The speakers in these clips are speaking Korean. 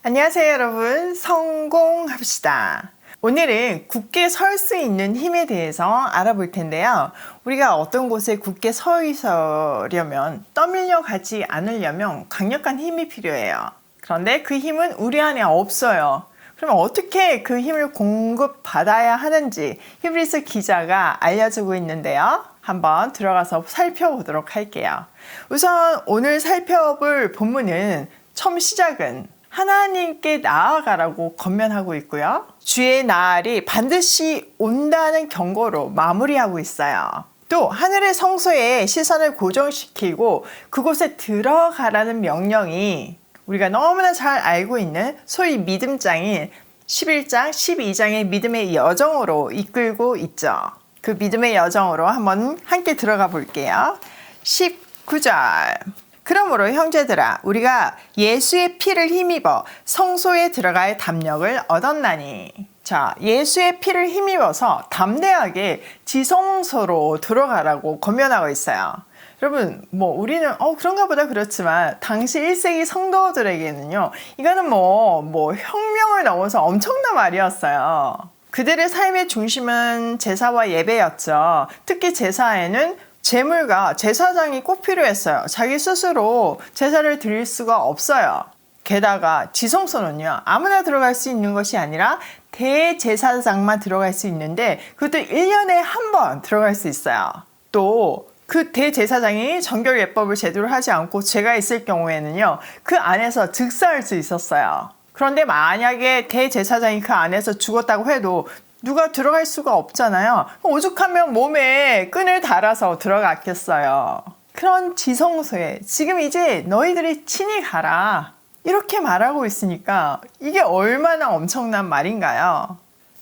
안녕하세요, 여러분. 성공합시다. 오늘은 굳게 설 수 있는 힘에 대해서 알아볼 텐데요. 우리가 어떤 곳에 굳게 서 있으려면, 떠밀려 가지 않으려면 강력한 힘이 필요해요. 그런데 그 힘은 우리 안에 없어요. 그러면 어떻게 그 힘을 공급받아야 하는지 히브리서 기자가 알려주고 있는데요. 한번 들어가서 살펴보도록 할게요. 우선 오늘 살펴볼 본문은 처음 시작은 하나님께 나아가라고 권면하고 있고요. 주의 날이 반드시 온다는 경고로 마무리하고 있어요. 또 하늘의 성소에 시선을 고정시키고 그곳에 들어가라는 명령이 우리가 너무나 잘 알고 있는 소위 믿음장인 11장, 12장의 믿음의 여정으로 이끌고 있죠. 그 믿음의 여정으로 한번 함께 들어가 볼게요. 19절. 그러므로 형제들아 우리가 예수의 피를 힘입어 성소에 들어갈 담력을 얻었나니. 자, 예수의 피를 힘입어서 담대하게 지성소로 들어가라고 권면하고 있어요. 여러분, 우리는 그런가 보다 그렇지만 당시 1세기 성도들에게는요, 이거는 혁명을 넘어서 엄청난 말이었어요. 그들의 삶의 중심은 제사와 예배였죠. 특히 제사에는 제물과 제사장이 꼭 필요했어요. 자기 스스로 제사를 드릴 수가 없어요. 게다가 지성소는요, 아무나 들어갈 수 있는 것이 아니라 대제사장만 들어갈 수 있는데 그것도 1년에 한 번 들어갈 수 있어요. 또 그 대제사장이 정결 예법을 제대로 하지 않고 죄가 있을 경우에는요, 그 안에서 즉사할 수 있었어요. 그런데 만약에 대제사장이 그 안에서 죽었다고 해도 누가 들어갈 수가 없잖아요. 오죽하면 몸에 끈을 달아서 들어갔겠어요. 그런 지성소에 지금 이제 너희들이 친히 가라, 이렇게 말하고 있으니까 이게 얼마나 엄청난 말인가요?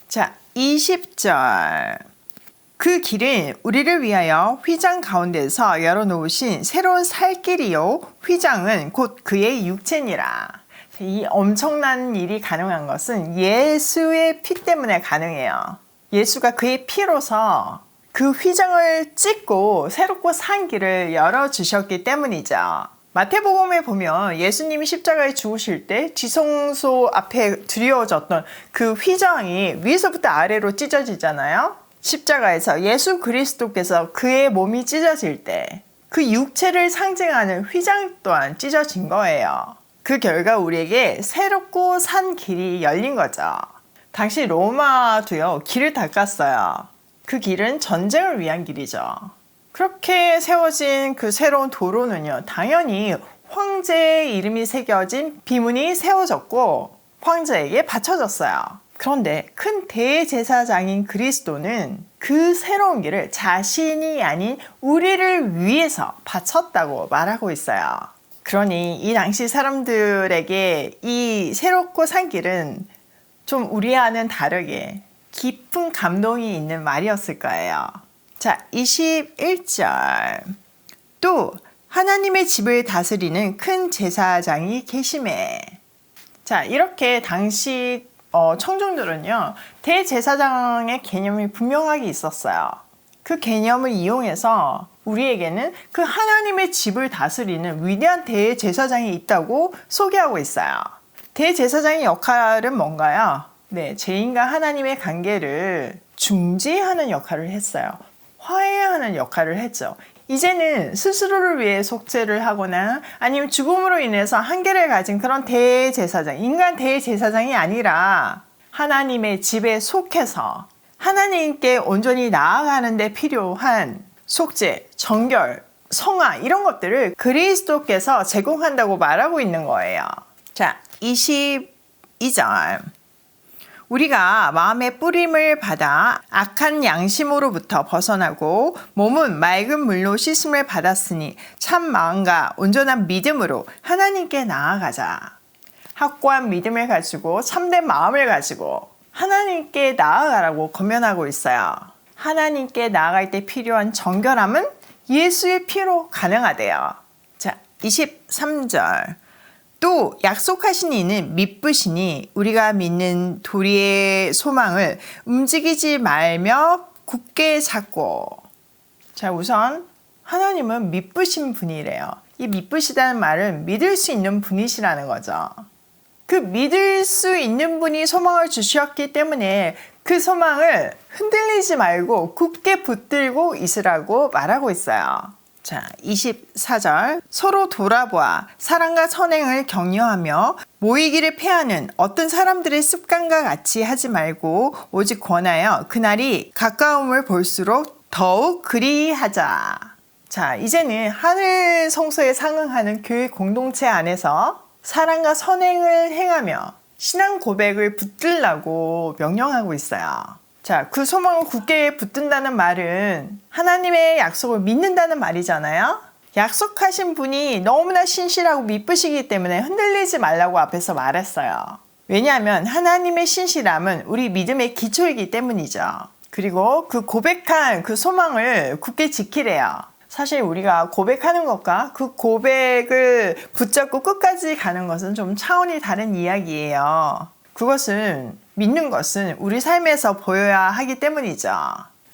자, 20절. 그 길은 우리를 위하여 휘장 가운데서 열어놓으신 새로운 살길이요 휘장은 곧 그의 육체니라. 이 엄청난 일이 가능한 것은 예수의 피 때문에 가능해요. 예수가 그의 피로서 그 휘장을 찢고 새롭고 산 길을 열어주셨기 때문이죠. 마태복음에 보면 예수님이 십자가에 죽으실 때 지성소 앞에 드리워졌던 그 휘장이 위에서부터 아래로 찢어지잖아요. 십자가에서 예수 그리스도께서 그의 몸이 찢어질 때 그 육체를 상징하는 휘장 또한 찢어진 거예요. 그 결과 우리에게 새롭고 산 길이 열린 거죠. 당시 로마도요, 길을 닦았어요. 그 길은 전쟁을 위한 길이죠. 그렇게 세워진 그 새로운 도로는요, 당연히 황제의 이름이 새겨진 비문이 세워졌고 황제에게 바쳐졌어요. 그런데 큰 대제사장인 그리스도는 그 새로운 길을 자신이 아닌 우리를 위해서 바쳤다고 말하고 있어요. 그러니 이 당시 사람들에게 이 새롭고 산 길은 좀 우리와는 다르게 깊은 감동이 있는 말이었을 거예요. 자, 21절. 또 하나님의 집을 다스리는 큰 제사장이 계시매. 자, 이렇게 당시 청중들은요, 대제사장의 개념이 분명하게 있었어요. 그 개념을 이용해서 우리에게는 그 하나님의 집을 다스리는 위대한 대제사장이 있다고 소개하고 있어요. 대제사장의 역할은 뭔가요? 네, 죄인과 하나님의 관계를 중재하는 역할을 했어요. 화해하는 역할을 했죠. 이제는 스스로를 위해 속죄를 하거나 아니면 죽음으로 인해서 한계를 가진 그런 대제사장, 인간 대제사장이 아니라 하나님의 집에 속해서 하나님께 온전히 나아가는 데 필요한 속죄, 정결, 성화 이런 것들을 그리스도께서 제공한다고 말하고 있는 거예요. 자, 22절. 우리가 마음의 뿌림을 받아 악한 양심으로부터 벗어나고 몸은 맑은 물로 씻음을 받았으니 참 마음과 온전한 믿음으로 하나님께 나아가자. 확고한 믿음을 가지고 참된 마음을 가지고 하나님께 나아가라고 권면하고 있어요. 하나님께 나아갈 때 필요한 정결함은 예수의 피로 가능하대요. 자, 23절. 또 약속하신 이는 믿으시니 우리가 믿는 도리의 소망을 움직이지 말며 굳게 잡고. 자, 우선 하나님은 믿으신 분이래요. 이 믿으시다는 말은 믿을 수 있는 분이시라는 거죠. 그 믿을 수 있는 분이 소망을 주셨기 때문에 그 소망을 흔들리지 말고 굳게 붙들고 있으라고 말하고 있어요. 자, 24절. 서로 돌아보아 사랑과 선행을 격려하며 모이기를 패하는 어떤 사람들의 습관과 같이 하지 말고 오직 권하여 그날이 가까움을 볼수록 더욱 그리하자. 자, 이제는 하늘 성소에 상응하는 교회 공동체 안에서 사랑과 선행을 행하며 신앙 고백을 붙들라고 명령하고 있어요. 자, 그 소망을 굳게 붙든다는 말은 하나님의 약속을 믿는다는 말이잖아요. 약속하신 분이 너무나 신실하고 미쁘시기 때문에 흔들리지 말라고 앞에서 말했어요. 왜냐하면 하나님의 신실함은 우리 믿음의 기초이기 때문이죠. 그리고 그 고백한 그 소망을 굳게 지키래요. 사실 우리가 고백하는 것과 그 고백을 붙잡고 끝까지 가는 것은 좀 차원이 다른 이야기예요. 그것은 믿는 것은 우리 삶에서 보여야 하기 때문이죠.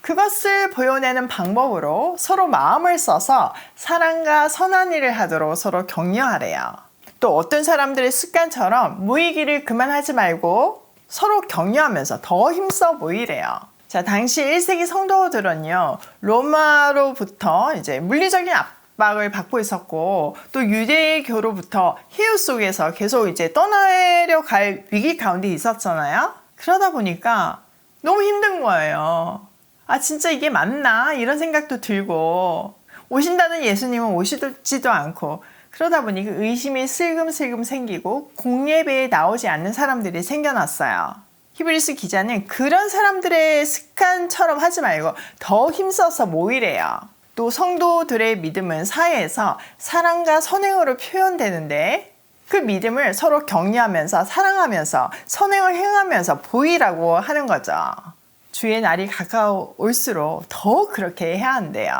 그것을 보여내는 방법으로 서로 마음을 써서 사랑과 선한 일을 하도록 서로 격려하래요. 또 어떤 사람들의 습관처럼 모이기를 그만하지 말고 서로 격려하면서 더 힘써 모이래요. 자, 당시 1세기 성도들은요, 로마로부터 이제 물리적인 압박을 받고 있었고, 또 유대교로부터 희우 속에서 계속 이제 떠나려 갈 위기 가운데 있었잖아요. 그러다 보니까 너무 힘든 거예요. 아, 진짜 이게 맞나? 이런 생각도 들고, 오신다는 예수님은 오시지도 않고, 그러다 보니 그 의심이 슬금슬금 생기고, 공예배에 나오지 않는 사람들이 생겨났어요. 히브리서 기자는 그런 사람들의 습관처럼 하지 말고 더 힘써서 모이래요. 또 성도들의 믿음은 사회에서 사랑과 선행으로 표현되는데 그 믿음을 서로 격려하면서 사랑하면서 선행을 행하면서 보이라고 하는 거죠. 주의 날이 가까울수록 더 그렇게 해야 한대요.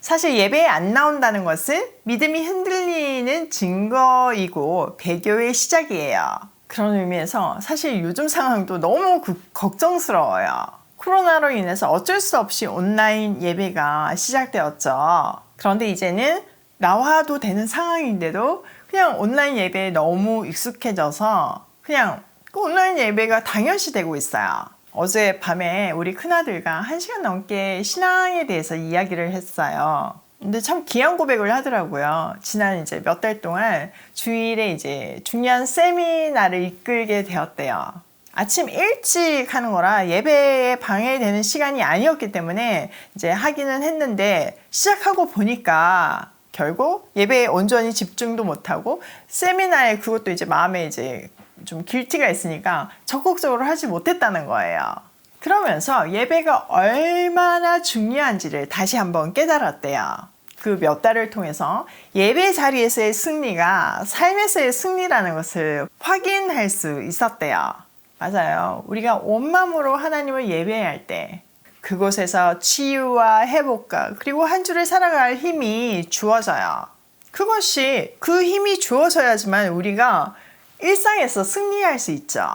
사실 예배에 안 나온다는 것은 믿음이 흔들리는 증거이고 배교의 시작이에요. 그런 의미에서 사실 요즘 상황도 너무 걱정스러워요. 코로나로 인해서 어쩔 수 없이 온라인 예배가 시작되었죠. 그런데 이제는 나와도 되는 상황인데도 그냥 온라인 예배에 너무 익숙해져서 그냥 그 온라인 예배가 당연시 되고 있어요. 어제 밤에 우리 큰아들과 1시간 넘게 신앙에 대해서 이야기를 했어요. 근데 참 귀한 고백을 하더라고요. 지난 이제 몇 달 동안 주일에 이제 중요한 세미나를 이끌게 되었대요. 아침 일찍 하는 거라 예배에 방해되는 시간이 아니었기 때문에 이제 하기는 했는데 시작하고 보니까 결국 예배에 온전히 집중도 못하고 세미나에 그것도 이제 마음에 이제 좀 길티가 있으니까 적극적으로 하지 못했다는 거예요. 그러면서 예배가 얼마나 중요한지를 다시 한번 깨달았대요. 그 몇 달을 통해서 예배 자리에서의 승리가 삶에서의 승리라는 것을 확인할 수 있었대요. 맞아요. 우리가 온 마음으로 하나님을 예배할 때 그곳에서 치유와 회복과 그리고 한 주를 살아갈 힘이 주어져요. 그것이 그 힘이 주어져야지만 우리가 일상에서 승리할 수 있죠.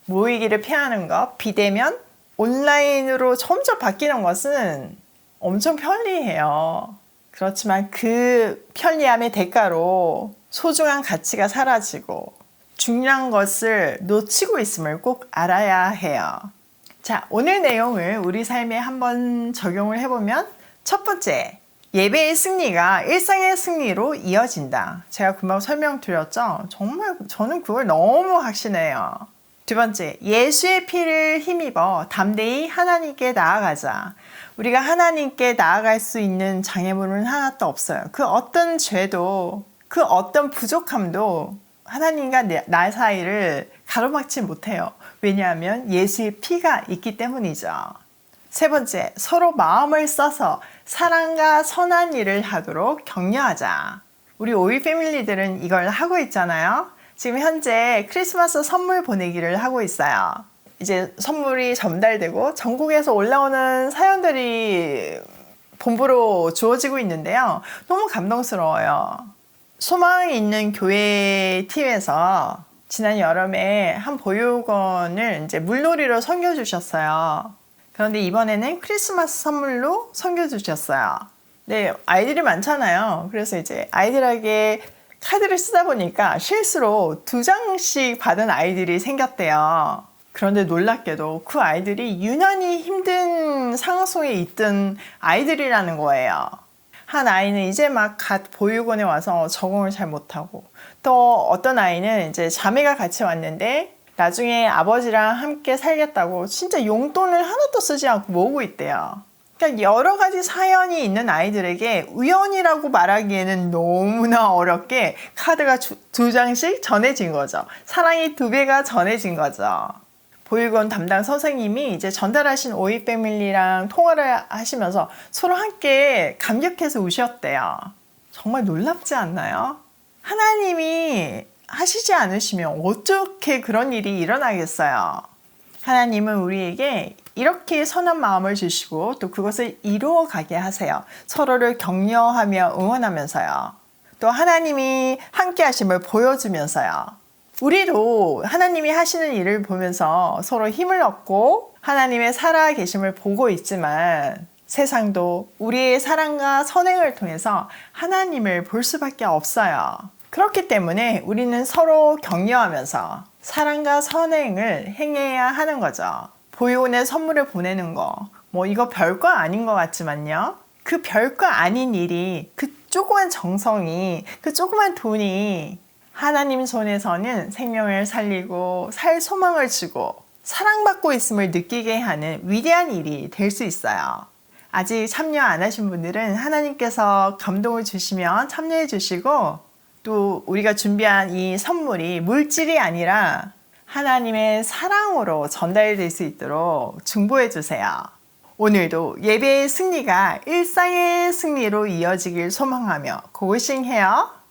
모이기를 피하는 것, 비대면, 온라인으로 점점 바뀌는 것은 엄청 편리해요. 그렇지만 그 편리함의 대가로 소중한 가치가 사라지고 중요한 것을 놓치고 있음을 꼭 알아야 해요. 자, 오늘 내용을 우리 삶에 한번 적용을 해보면 첫 번째, 예배의 승리가 일상의 승리로 이어진다. 제가 금방 설명드렸죠? 정말 저는 그걸 너무 확신해요. 두 번째, 예수의 피를 힘입어 담대히 하나님께 나아가자. 우리가 하나님께 나아갈 수 있는 장애물은 하나도 없어요. 그 어떤 죄도, 그 어떤 부족함도 하나님과 나 사이를 가로막지 못해요. 왜냐하면 예수의 피가 있기 때문이죠. 세 번째, 서로 마음을 써서 사랑과 선한 일을 하도록 격려하자. 우리 오일 패밀리들은 이걸 하고 있잖아요. 지금 현재 크리스마스 선물 보내기를 하고 있어요. 이제 선물이 전달되고 전국에서 올라오는 사연들이 본부로 주어지고 있는데요. 너무 감동스러워요. 소망이 있는 교회 팀에서 지난 여름에 한 보육원을 이제 물놀이로 섬겨주셨어요. 그런데 이번에는 크리스마스 선물로 섬겨주셨어요. 네, 아이들이 많잖아요. 그래서 이제 아이들에게 카드를 쓰다 보니까 실수로 2장씩 받은 아이들이 생겼대요. 그런데 놀랍게도 그 아이들이 유난히 힘든 상황 속에 있던 아이들이라는 거예요. 한 아이는 이제 막 갓 보육원에 와서 적응을 잘 못하고, 또 어떤 아이는 이제 자매가 같이 왔는데 나중에 아버지랑 함께 살겠다고 진짜 용돈을 하나도 쓰지 않고 모으고 있대요. 그러니까 여러 가지 사연이 있는 아이들에게 우연이라고 말하기에는 너무나 어렵게 카드가 2장씩 전해진 거죠. 사랑이 2배가 전해진 거죠. 보육원 담당 선생님이 이제 전달하신 오이 패밀리랑 통화를 하시면서 서로 함께 감격해서 우셨대요. 정말 놀랍지 않나요? 하나님이 하시지 않으시면 어떻게 그런 일이 일어나겠어요? 하나님은 우리에게 이렇게 선한 마음을 주시고 또 그것을 이루어가게 하세요. 서로를 격려하며 응원하면서요. 또 하나님이 함께 하심을 보여주면서요. 우리도 하나님이 하시는 일을 보면서 서로 힘을 얻고 하나님의 살아계심을 보고 있지만 세상도 우리의 사랑과 선행을 통해서 하나님을 볼 수밖에 없어요. 그렇기 때문에 우리는 서로 격려하면서 사랑과 선행을 행해야 하는 거죠. 보육원에 선물을 보내는 거, 이거 별거 아닌 것 같지만요. 그 별거 아닌 일이, 그 조그만 정성이, 그 조그만 돈이 하나님 손에서는 생명을 살리고 살 소망을 주고 사랑받고 있음을 느끼게 하는 위대한 일이 될 수 있어요. 아직 참여 안 하신 분들은 하나님께서 감동을 주시면 참여해 주시고, 또 우리가 준비한 이 선물이 물질이 아니라 하나님의 사랑으로 전달될 수 있도록 중보해 주세요. 오늘도 예배의 승리가 일상의 승리로 이어지길 소망하며 고고싱해요.